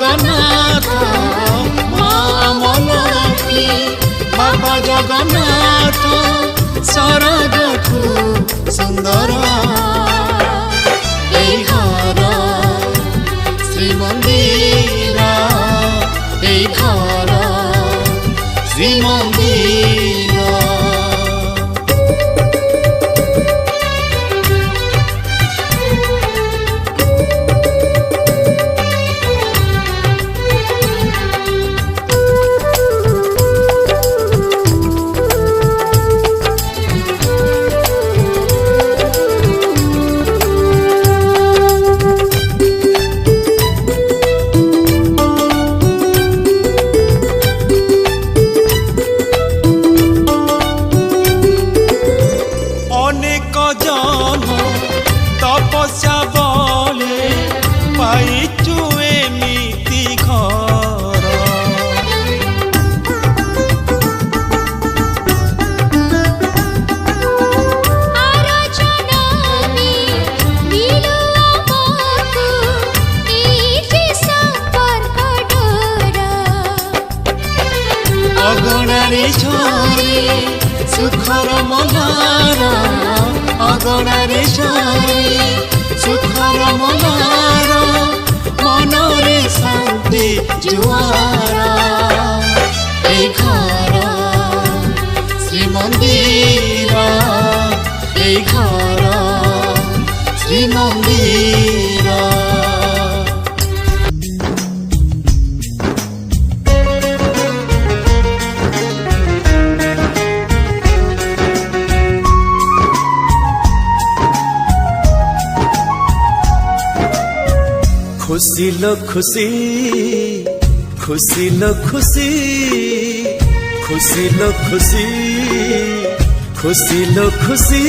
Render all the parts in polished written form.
जगन्नाथ माँ लक्ष्मी बाबा जगन्नाथ सरगठु सुंदर ए घर श्रीमंदिर ए घर श्रीमंदिर। तपस्या बले पाइचु एमिति घर अगणारे झरे सुखर मल्हार अगणारे झरे सुखर मल्हार मनरे शांति जुआर ए घर श्रीमंदिर ए घर श्रीमंदिर। खुशी लो खुशी खुशी लो खुशी खुशी लो खुशी खुशी लो खुशी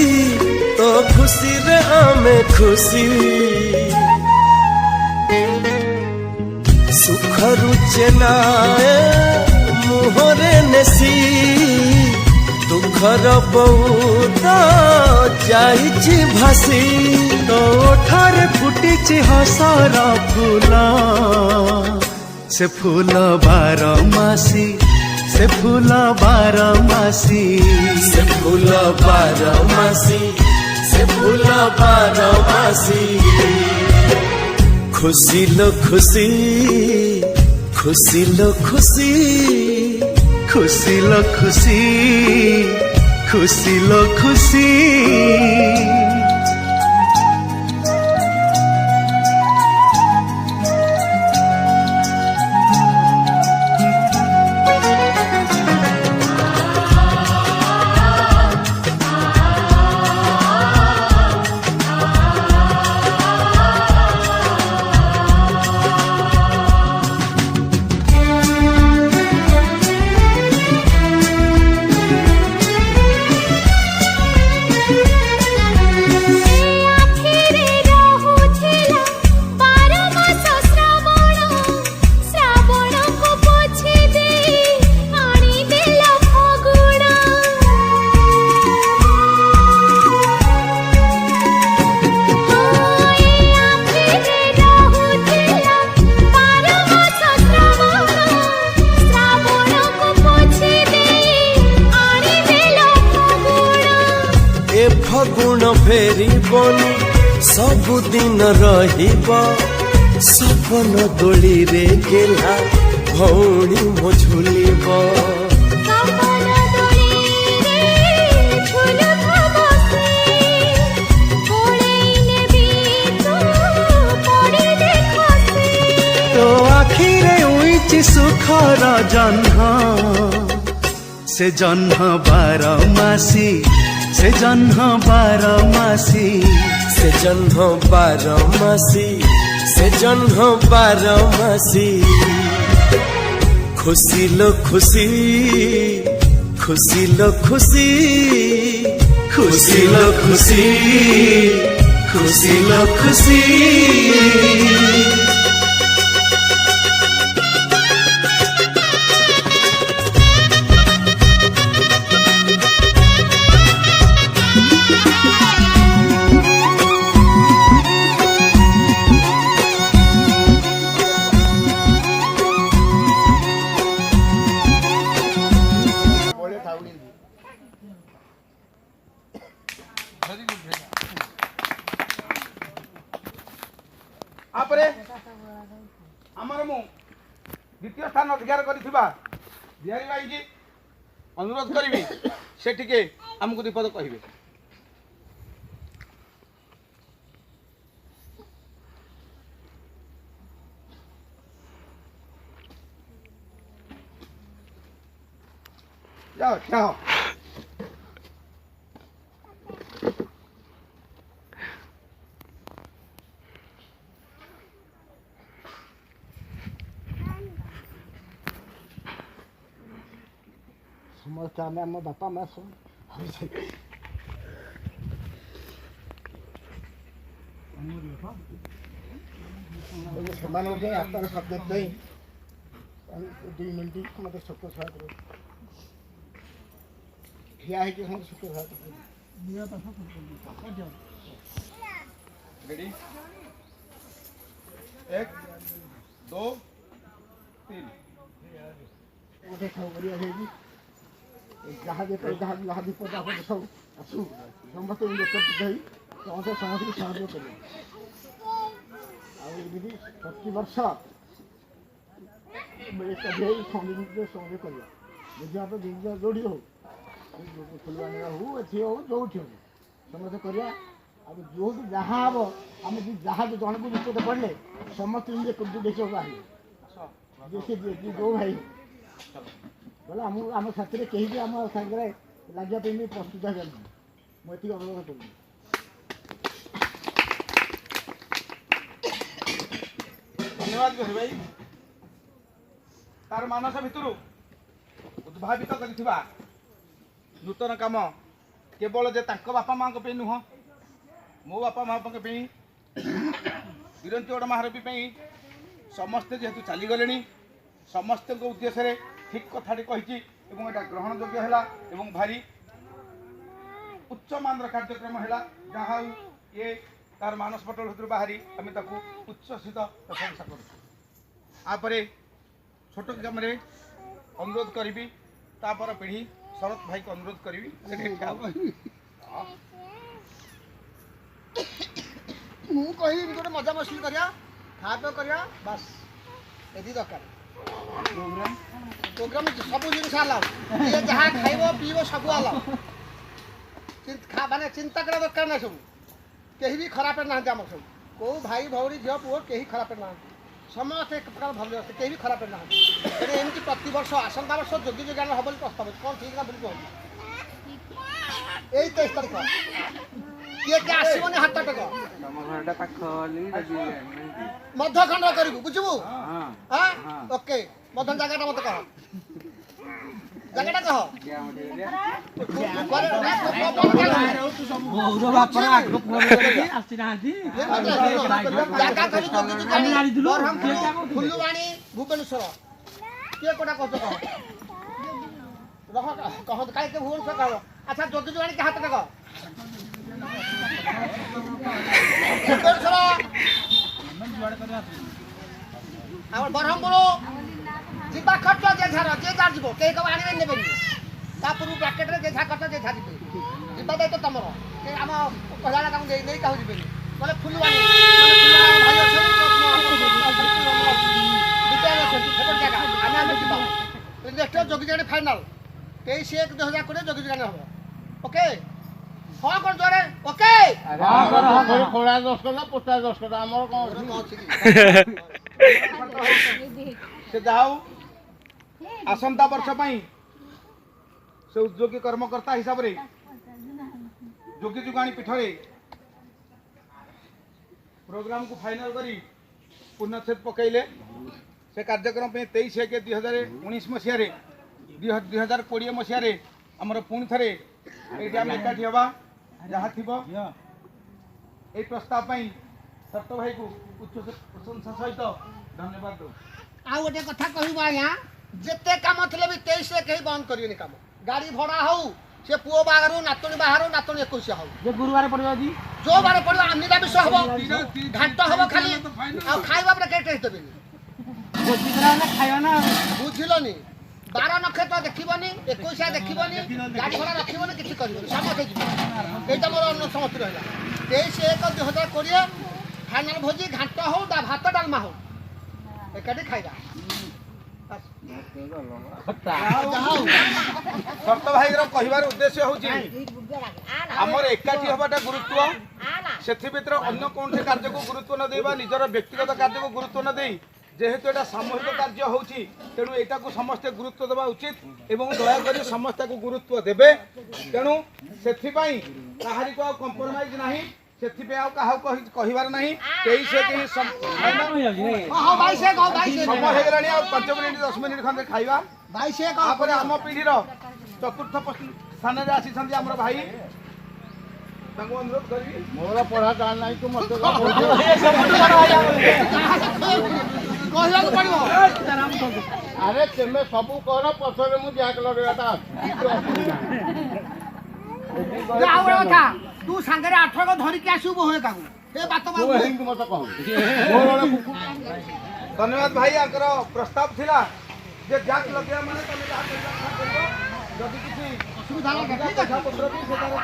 तो खुशी रे आमे खुशी सुख रुचे नाए मुहरे नेसी दुखर बहुत जाइछि भासी तो ठारे फुटिछि हसर फूल से फूल बारमासी से फूल बारमासी से फूल बारमासी से फूल बारमासी। खुशी लो खुशी खुशी लो खुशी खुशी लो खुशी खुशी लो खुशी। फगुण फेरी बनी सबुदिन रहिबा सपन दोली रे गेला भौणी मो झुलिबा तो आखिरे उइछि सुखर जन्म से जन्म बारमासी से जन्म बारमासी से जन्म बारमासी से जन्म बारमासी। खुशी लो खुशी खुशी लो खुशी खुशी लो खुशी खुशी लो खुशी। आपरे आमर मु द्वितीय स्थान अधिकार करिथिबा बिहारी भाई की अनुरोध करिवि से टिके हमको दीपद कहिबे। जाओ जाओ समस्त आम आम बापा माँ सब ସେମାନଙ୍କୁ ଆସ୍ଥାର ଶବ୍ଦ ଦେଇ 2 ମିନିଟ୍ ମୋତେ ଶୁକ୍ର ସହାୟ କର ଠିଆ ହେଇକି ସମସ୍ତେ ଶୁକ୍ର ସହାୟ କର रेडी 1 2 3 ଗୋଟେ ଖାଉ କରିବା ହେଇକି ଯାହା ଯେତେବେଳେ ଯାହା ବିପଦ ଆପଦ ସବୁ ଆସୁ ସମସ୍ତେ ଏକତ୍ରିତ ହେଇ ସମସ୍ତେ ସମସ୍ତଙ୍କୁ ସାହାଯ୍ୟ କରିବେ। ଆଉ ଏମିତି ପ୍ରତିବର୍ଷ ଏକାଠି ହେଇ ସଙ୍ଗୀତରେ ସହଯୋଗ କରିବା ଯଦି ଆପଣ ଯୋଉଠି ହଉ ଫୁଲବାଣୀରେ ହଉ ଏଠି ହଉ ଯୋଉଠି ହଉ ସମସ୍ତେ କରିବା। ଆଉ ଯୋଉଠି ଯାହା ହବ ଆମେ ଯାହା ଜଣକୁ ବିପଦ ପଡ଼ିଲେ ସମସ୍ତେ ଏକତ୍ରିତ ଦେଖିବାକୁ ଆସିବେ ଯୋଉ ଭାଇ ବୋଲେ ଆମ ସାଥିରେ କେହି ବି ଆମ ସାଙ୍ଗରେ ଲାଗିବା ପାଇଁ ବି ପ୍ରସ୍ତୁତ ହେବେନି। ମୁଁ ଏତିକି ଅନୁରୋଧ କରୁଛି। धन्यवाद बिहारी भाई तार मानस भितर उद्भावित करिथिबा नूतन काम केवल जे तांको बापा माँ पे नुह मो बापा माँ पे विरंचोड़ महारपी समस्ते जेहेतु चलीगले समस्त उद्देश्य ठीक कथाटी कही ग्रहण योग्य है भारी उच्च मान कार्यक्रम है जहाँ ये तार मानस पटल भर बाहरी आम उच्चसित प्रशंसा कर छोट कम अनुरोध करी तापर पीढ़ी शरत भाई को अनुरोध करी ମୁଁ କହିବି ଗୋଟେ ମଜା ମସ୍ତି କରିବା ଖାଆ ପିଆ କରିବା ବାସ୍ ଏତିକି ଦରକାର। ପ୍ରୋଗ୍ରାମ ସବୁ ଜିନିଷ ଆଲାଉ ଯିଏ ଯାହା ଖାଇବ ପିଇବ ସବୁ ଆଲାଉ ମାନେ ଚିନ୍ତା କରିବା ଦରକାର ନାହିଁ। ସବୁ କେହି ବି ଖରାପ ନାହାନ୍ତି ଆମର ସବୁ କେଉଁ ଭାଇ ଭଉଣୀ ଝିଅ ପୁଅ କେହି ଖରାପ ନାହାନ୍ତି ସମସ୍ତେ ଏକ ପ୍ରକାର ଭଲ ଅଛି କେହି ବି ଖରାପ ନାହାନ୍ତି। ତେଣୁ ଏମିତି ପ୍ରତିବର୍ଷ ଆସନ୍ତା ବର୍ଷ ଯୋଗ୍ୟ ଯୋଗାଣ ହେବ ବୋଲି ପ୍ରସ୍ତାବ ଅଛି କ'ଣ ଠିକ୍ ନା ଭୁଲ କୁହନ୍ତୁ। ଏଇ 23 ତାରିଖ କିଏ କିଏ ଆସିବନି ହାତ ଟେକ ମଧ୍ୟଖଣ୍ଡ କରିବୁ ବୁଝିବୁ। ଓକେ ମଧ୍ୟ ଜାଗାଟା ମତେ କହ ଜାଗାଟା କହ ଫୁଲବାଣୀ ଭୁବନେଶ୍ୱର କିଏ କୋଟା କହୁଛ କହ କହ କାହିଁ କିଏ ଭୁବନେଶ୍ୱର କହ। ଆଚ୍ଛା ଯୋଗୀ ଜୁଆଣୀ ହାତ ଟେକ ଭୁବନେଶ୍ୱର ଆମର ବ୍ରହ୍ମପୁର ଯିବା ଖର୍ଚ୍ଚ ଯେ ଝାର ଯିଏ ଯାହା ଯିବ କେହି କେବେ ଆଣିବେ ନେବେନି ତା ପୂର୍ବରୁ ବ୍ରାକେଟରେ ଯେ ଯାହା ଖର୍ଚ୍ଚ ଯେ ଯାହା ଯିବେ ଯିବା ଦାୟିତ୍ୱ ତମର ଆମ କହିଲା ତାଙ୍କୁ ନେଇ କାହାକୁ ଯିବେନି ବୋଲେ ଫୁଲବାଣୀ ଭାଇ ଅଛନ୍ତି ଜାଗା ଆମେ ଆମେ ଯିବା ନେକ୍ସଟ ଯୋଗୀ ଜଣେ ଫାଇନାଲ 23/1/2020 ଯୋଗୀ ଜଣେ ହବ। ଓକେ ହଁ କ'ଣ ଜୋରେ ଓକେ ଖୋଳା 10 କଲା ପୋଟା 10 କଲା ଆମର କ'ଣ ଅଛି से जाऊ आसंता वर्ष से उद्योगी कर्मकर्ता हिसाब से जोगी जुगाणी पीठ प्रोग्राम को फाइनल करी पूर्णछेद पकईले से कार्यक्रम 23/1/2019 मसीह 2020 मसीह आमर पुणी थे ये आम एकाठी हवा जहाँ थी ये प्रस्ताव सत्त भाई को उच्च प्रशंसा सहित धन्यवाद दो। आ गोटे कथा कहूँ आज्ञा जिते कम थे भी 23 कहीं बंद करेंगे कम गाड़ी भड़ा हो से पुओ बाहर नातुणी बाहर नातुणी 21 हो गुरुवार पड़ो जो बार पड़ो निरामिष हम घाट हम खाली खाइबा टेस्ट देवे बुझलनि 12 नक्षत्र देखिबनी 21 देखिबनी गाड़ी घोड़ा रखिबनी किछि करिबनी समस्त जीव एटा मोर अन्न समस्त रहला 23/1/2020 फाइनल भोजी घाट हो भात डालमा हो एकाठी खाइबा ସର୍ତ୍ତ ଭାଇର କହିବାର ଉଦ୍ଦେଶ୍ୟ ହେଉଛି ଆମର ଏକାଠି ହେବାଟା ଗୁରୁତ୍ୱ ସେଥି ଭିତରେ ଅନ୍ୟ କୌଣସି କାର୍ଯ୍ୟକୁ ଗୁରୁତ୍ୱ ନ ଦେବା ନିଜର ବ୍ୟକ୍ତିଗତ କାର୍ଯ୍ୟକୁ ଗୁରୁତ୍ୱ ନ ଦେଇ ଯେହେତୁ ଏଇଟା ସାମୂହିକ କାର୍ଯ୍ୟ ହେଉଛି ତେଣୁ ଏଇଟାକୁ ସମସ୍ତେ ଗୁରୁତ୍ୱ ଦେବା ଉଚିତ ଏବଂ ଦୟାକରି ସମସ୍ତଙ୍କୁ ଗୁରୁତ୍ୱ ଦେବେ ତେଣୁ ସେଥିପାଇଁ କାହାରିକୁ ଆଉ କମ୍ପ୍ରମାଇଜ ନାହିଁ ସେଥିପାଇଁ ଆଉ କାହାକୁ କହିବାର ନାହିଁ କେହି ସେ କେହି ସମୟ ହେଇଗଲାଣି ଆଉ 5 ମିନିଟ୍ 10 ମିନିଟ୍ ଖଣ୍ଡେ ଖାଇବା ତାପରେ ଆମ ପିଢ଼ିର ଚତୁର୍ଥ ସ୍ଥାନରେ ଆସିଛନ୍ତି ଆମର ଭାଇ ତାଙ୍କୁ ଅନୁରୋଧ କରିବି ମୋର ପଢା କାଳ ନାହିଁ ତୁ ମତେ କହିବାକୁ ପଡିବ ଆରେ ତେମେ ସବୁ କର ପଛରେ ମୁଁ ବ୍ୟାଗ ଲଗେଇବାଟା ଆଉ ଗୋଟେ କଥା ତୁ ସାଙ୍ଗରେ 8 ଧରିକି ଆସିବୁ ବୋହେ କାକୁ ଏ ବାତ ମତେ କହ ଧନ୍ୟବାଦ ଭାଇ ଆଙ୍କର ପ୍ରସ୍ତାବ ଥିଲା ଯେ ବ୍ୟାଗ ଲଗେଇବା ମାନେ ତମେ ଯାହା କରିବ ଯଦି କିଛି ଅସୁବିଧା ହେଲା ପତ୍ର ବି ସେଠାରେ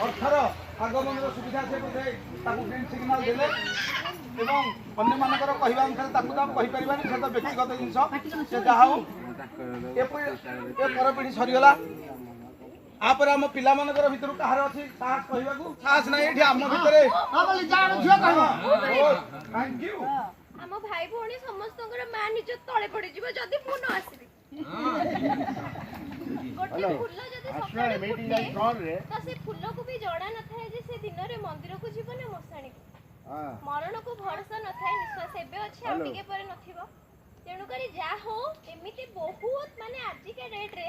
ଅର୍ଥର ଆଗମନର ସୁବିଧା ସେ ବୋଧେ ତାକୁ ଗ୍ରୀନ୍ ସିଗ୍ନାଲ ଦେଲେ ଏବଂ ଅନ୍ୟମାନଙ୍କର କହିବା ଅନୁସାରେ ତାକୁ ତ କହିପାରିବାନି ସେ ତ ବ୍ୟକ୍ତିଗତ ଜିନିଷ ସେ ଯାହା ହଉ ଏ ପରପିଢ଼ି ସରିଗଲା ତାପରେ ଆମ ପିଲାମାନଙ୍କର ଭିତରୁ କାହାର ଅଛି ସାହସ କହିବାକୁ ସାହସ ନାହିଁ ଏଠି ଆମ ଭିତରେ ଥ୍ୟାଙ୍କ ୟୁ ଆମ ଭାଇ ଭଉଣୀ ସମସ୍ତଙ୍କର ମା ନିଜ ତଳେ ପଡିଯିବ ଯଦି ମୁଁ ନ ଆସିବି ଗୋଟେ ଫୁଲ ଯଦି ସକାଳେ ଫୁଟେ ତ ସେ ଫୁଲକୁ ବି ଜଣା ନଥାଏ ଯେ ସେ ଦିନରେ ମନ୍ଦିରକୁ ଯିବ ନା ମଶାଣୀକୁ ମରଣକୁ ଭରସା ନଥାଏ ନିଶ୍ୱାସ ଏବେ ଅଛି ଆଉ ଟିକେ ପରେ ନଥିବ ତେଣୁକରି ଯାହା ହଉ ଏମିତି ବହୁତ ମାନେ ଆଜିକା ଡେଟ୍ରେ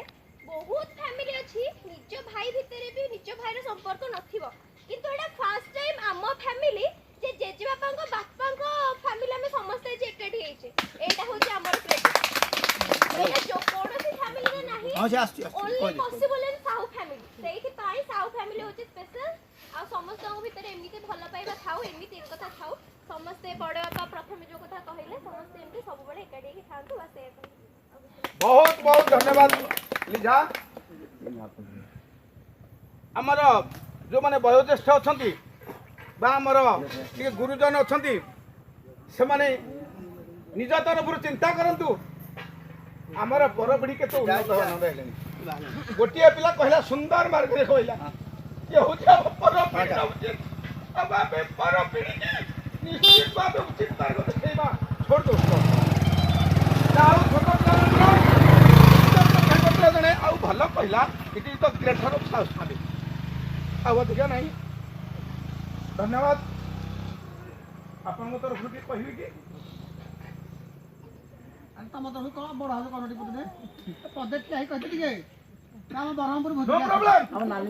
ବହୁତ ଫ୍ୟାମିଲି ଅଛି ନିଜ ଭାଇ ଭିତରେ ବି ନିଜ ଭାଇର ସମ୍ପର୍କ ନଥିବ କିନ୍ତୁ ଏଇଟା ଫାର୍ଷ୍ଟ ଟାଇମ୍ ଆମ ଫ୍ୟାମିଲି ଯେ ଜେଜେବାପାଙ୍କ ବାପାଙ୍କ ଫ୍ୟାମିଲି ଆମେ ସମସ୍ତେ ଆଜି ଏକାଠି ହେଇଛେ ଏଇଟା ହେଉଛି ଆମର କ୍ରେଡିଟ୍ ଏଇଟା କୌଣସି ଫ୍ୟାମିଲିରେ ନାହିଁ only possible in Sahu family ସେଇଥିପାଇଁ ସାହୁ ଫ୍ୟାମିଲି ହେଉଛି ସ୍ପେଶାଲ ଆଉ ସମସ୍ତଙ୍କ ଭିତରେ ଏମିତି ଭଲ ପାଇବା ଥାଉ ଏମିତି କଥା ଥାଉ ସମସ୍ତେ ବଡ଼ ବାପା ପ୍ରଥମେ ଯେଉଁ କଥା କହିଲେ ସମସ୍ତେ ଏମିତି ସବୁବେଳେ ଏକାଠି ହେଇକି ଥାଆନ୍ତୁ ବାସ୍ ଏଇଆ ବହୁତ ବହୁତ ଧନ୍ୟବାଦ ଲିଜା ଆମର ଯେଉଁମାନେ ବୟୋଜ୍ୟେଷ୍ଠ ଅଛନ୍ତି ବା ଆମର ଟିକେ ଗୁରୁଜନ ଅଛନ୍ତି ସେମାନେ ନିଜ ତରଫରୁ ଚିନ୍ତା କରନ୍ତୁ ଆମର ପରପିଢ଼ି କେତେ ଉନ୍ନତ ହେଲେଣି ଗୋଟିଏ ପିଲା କହିଲା ସୁନ୍ଦର ମାର୍ଗରେ କହିଲା ଇଏ ହେଉଛି ଆମ ପରପିଢ଼ି ନିଶ୍ଚିତ ଭାବେ ଉଚିତ ମାର୍ଗ ଦେଖେଇବା ଛୋଟ ଆଉ ଛୋଟ ଜଣେ ଆଉ ଭଲ କହିଲା it is the greater of south family ଆଉ ଅଧିକା ନାହିଁ ଧନ୍ୟବାଦ ଆପଣଙ୍କ ତରଫରୁ ଟିକେ କହିବି କି ତମ ତରଫରୁ କଣ ବଡ ହାତ କଣ ଟିକେ ପଦେ ଠିଆ ହେଇ କହିତେ ଟିକେ ଆମ ବ୍ରହ୍ମପୁର ନୋ ପ୍ରୋବ୍ଲେମ ଆମ ନାନୀ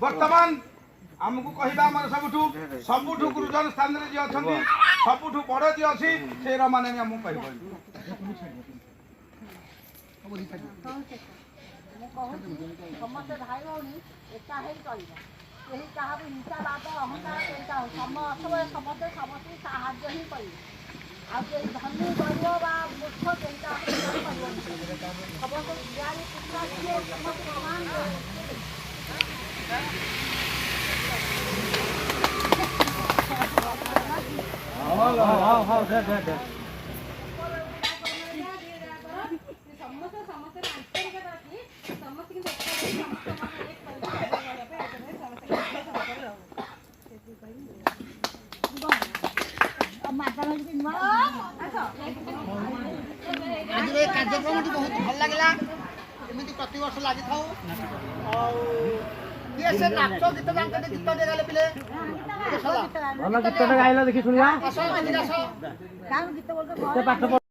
ବର୍ତ୍ତମାନ ଆମକୁ କହିବା ଆମର ସବୁଠୁ ଗୁରୁଜନ ସ୍ଥାନରେ ଯିଏ ଅଛନ୍ତି ସବୁଠୁ ବଡ଼ ଯିଏ ଅଛି ସେ ରମାନେ ଆମକୁ କହିବ ସମସ୍ତେ ଭାଇ ଭଉଣୀ ଏକା ହେଇ ଚଳିବା କେହି କାହାକୁ ହିଂସା ବାଦ ଅହଂକାର କେଇଟା ସମସ୍ତେ ସମସ୍ତଙ୍କୁ ସାହାଯ୍ୟ ହିଁ କରିବେ ଆଉ କେହି ଧନୀ ଗରିବ ବା ମୂର୍ଖ କେଇଟା କରିବନି ସମସ୍ତେ ଜ୍ଞାନୀ ପୁତ୍ର କିଏ ସମସ୍ତେ ସମାନ ଆଜିର ଏ କାର୍ଯ୍ୟକ୍ରମଟି ବହୁତ ଭଲ ଲାଗିଲା ଏମିତି ପ୍ରତିବର୍ଷ ଲାଗିଥାଉ ଆଉ କିଏ ସେ ନାଚ ଗୀତ ଜାଣିଛନ୍ତି ଗୀତ ଟିକେ ଗାଇଲେ ପିଲେ ଭଲ ଗୀତଟେ ଗାଇଲ ଦେଖି ଶୁଣିବା ଆସ ଆସ କାରଣ ଗୀତ ବୋଲତେ